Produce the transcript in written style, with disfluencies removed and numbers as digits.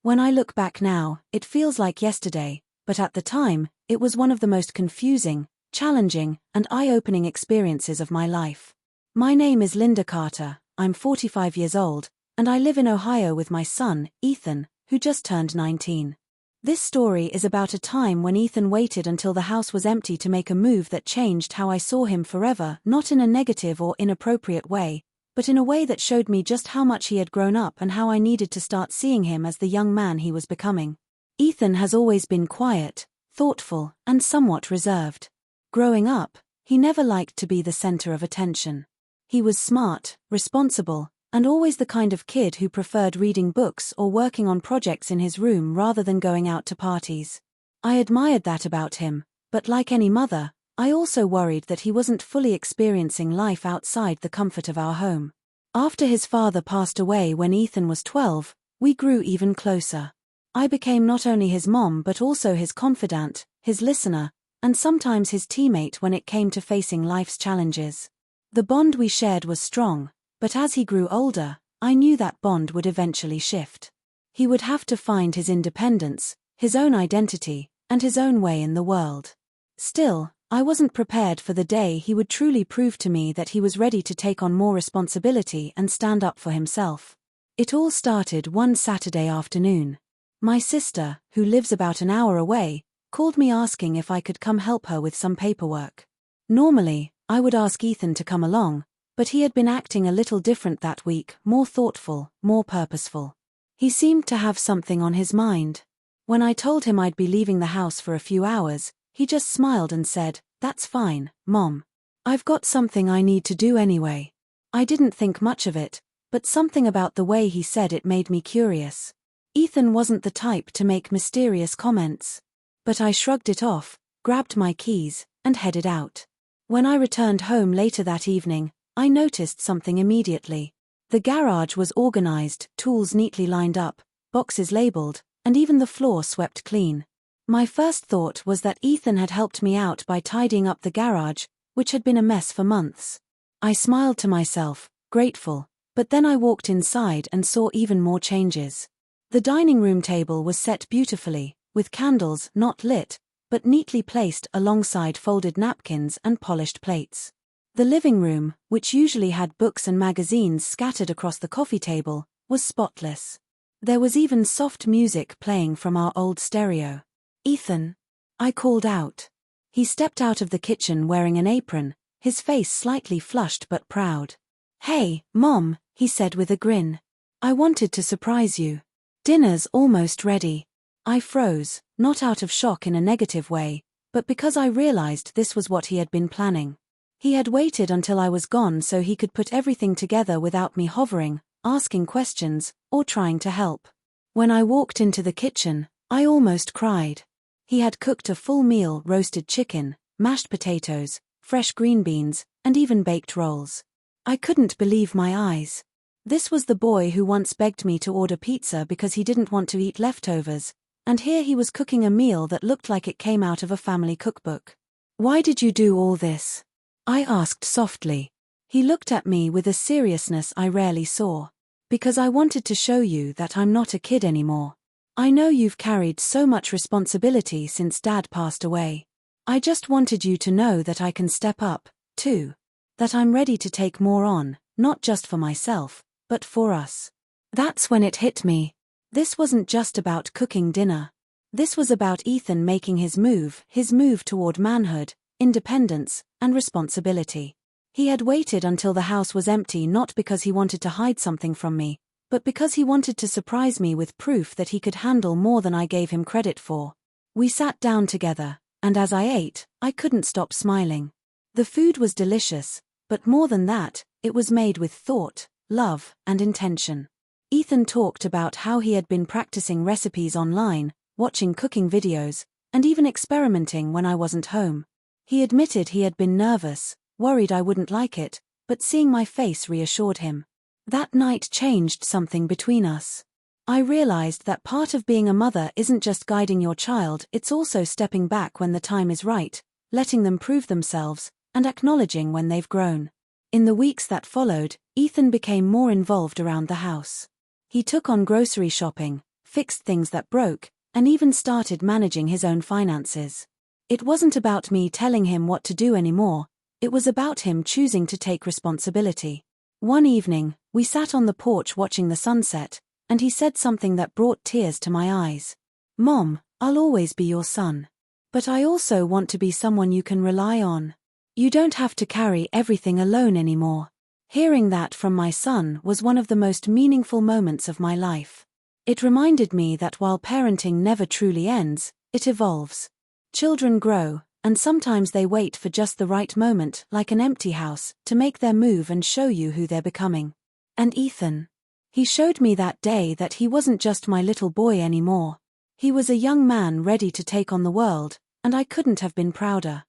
When I look back now, it feels like yesterday, but at the time, it was one of the most confusing, challenging, and eye-opening experiences of my life. My name is Linda Carter, I'm 45 years old, and I live in Ohio with my son, Ethan, who just turned 19. This story is about a time when Ethan waited until the house was empty to make a move that changed how I saw him forever, not in a negative or inappropriate way, but in a way that showed me just how much he had grown up and how I needed to start seeing him as the young man he was becoming. Ethan has always been quiet, thoughtful, and somewhat reserved. Growing up, he never liked to be the center of attention. He was smart, responsible, and always the kind of kid who preferred reading books or working on projects in his room rather than going out to parties. I admired that about him, but like any mother, I also worried that he wasn't fully experiencing life outside the comfort of our home. After his father passed away when Ethan was 12, we grew even closer. I became not only his mom but also his confidant, his listener, and sometimes his teammate when it came to facing life's challenges. The bond we shared was strong, but as he grew older, I knew that bond would eventually shift. He would have to find his independence, his own identity, and his own way in the world. Still, I wasn't prepared for the day he would truly prove to me that he was ready to take on more responsibility and stand up for himself. It all started one Saturday afternoon. My sister, who lives about an hour away, called me asking if I could come help her with some paperwork. Normally, I would ask Ethan to come along, but he had been acting a little different that week, more thoughtful, more purposeful. He seemed to have something on his mind. When I told him I'd be leaving the house for a few hours, he just smiled and said, "That's fine, Mom. I've got something I need to do anyway." I didn't think much of it, but something about the way he said it made me curious. Ethan wasn't the type to make mysterious comments. But I shrugged it off, grabbed my keys, and headed out. When I returned home later that evening, I noticed something immediately. The garage was organized, tools neatly lined up, boxes labeled, and even the floor swept clean. My first thought was that Ethan had helped me out by tidying up the garage, which had been a mess for months. I smiled to myself, grateful, but then I walked inside and saw even more changes. The dining room table was set beautifully, with candles not lit, but neatly placed alongside folded napkins and polished plates. The living room, which usually had books and magazines scattered across the coffee table, was spotless. There was even soft music playing from our old stereo. "Ethan," I called out. He stepped out of the kitchen wearing an apron, his face slightly flushed but proud. "Hey, Mom," he said with a grin. "I wanted to surprise you. Dinner's almost ready." I froze, not out of shock in a negative way, but because I realized this was what he had been planning. He had waited until I was gone so he could put everything together without me hovering, asking questions, or trying to help. When I walked into the kitchen, I almost cried. He had cooked a full meal: roasted chicken, mashed potatoes, fresh green beans, and even baked rolls. I couldn't believe my eyes. This was the boy who once begged me to order pizza because he didn't want to eat leftovers, and here he was cooking a meal that looked like it came out of a family cookbook. "Why did you do all this?" I asked softly. He looked at me with a seriousness I rarely saw. "Because I wanted to show you that I'm not a kid anymore. I know you've carried so much responsibility since Dad passed away. I just wanted you to know that I can step up, too. That I'm ready to take more on, not just for myself, but for us." That's when it hit me. This wasn't just about cooking dinner. This was about Ethan making his move toward manhood, independence, and responsibility. He had waited until the house was empty not because he wanted to hide something from me, but because he wanted to surprise me with proof that he could handle more than I gave him credit for. We sat down together, and as I ate, I couldn't stop smiling. The food was delicious, but more than that, it was made with thought, love, and intention. Ethan talked about how he had been practicing recipes online, watching cooking videos, and even experimenting when I wasn't home. He admitted he had been nervous, worried I wouldn't like it, but seeing my face reassured him. That night changed something between us. I realized that part of being a mother isn't just guiding your child, it's also stepping back when the time is right, letting them prove themselves, and acknowledging when they've grown. In the weeks that followed, Ethan became more involved around the house. He took on grocery shopping, fixed things that broke, and even started managing his own finances. It wasn't about me telling him what to do anymore, it was about him choosing to take responsibility. One evening, we sat on the porch watching the sunset, and he said something that brought tears to my eyes. "Mom, I'll always be your son. But I also want to be someone you can rely on. You don't have to carry everything alone anymore." Hearing that from my son was one of the most meaningful moments of my life. It reminded me that while parenting never truly ends, it evolves. Children grow, and sometimes they wait for just the right moment, like an empty house, to make their move and show you who they're becoming. And Ethan. He showed me that day that he wasn't just my little boy anymore. He was a young man ready to take on the world, and I couldn't have been prouder.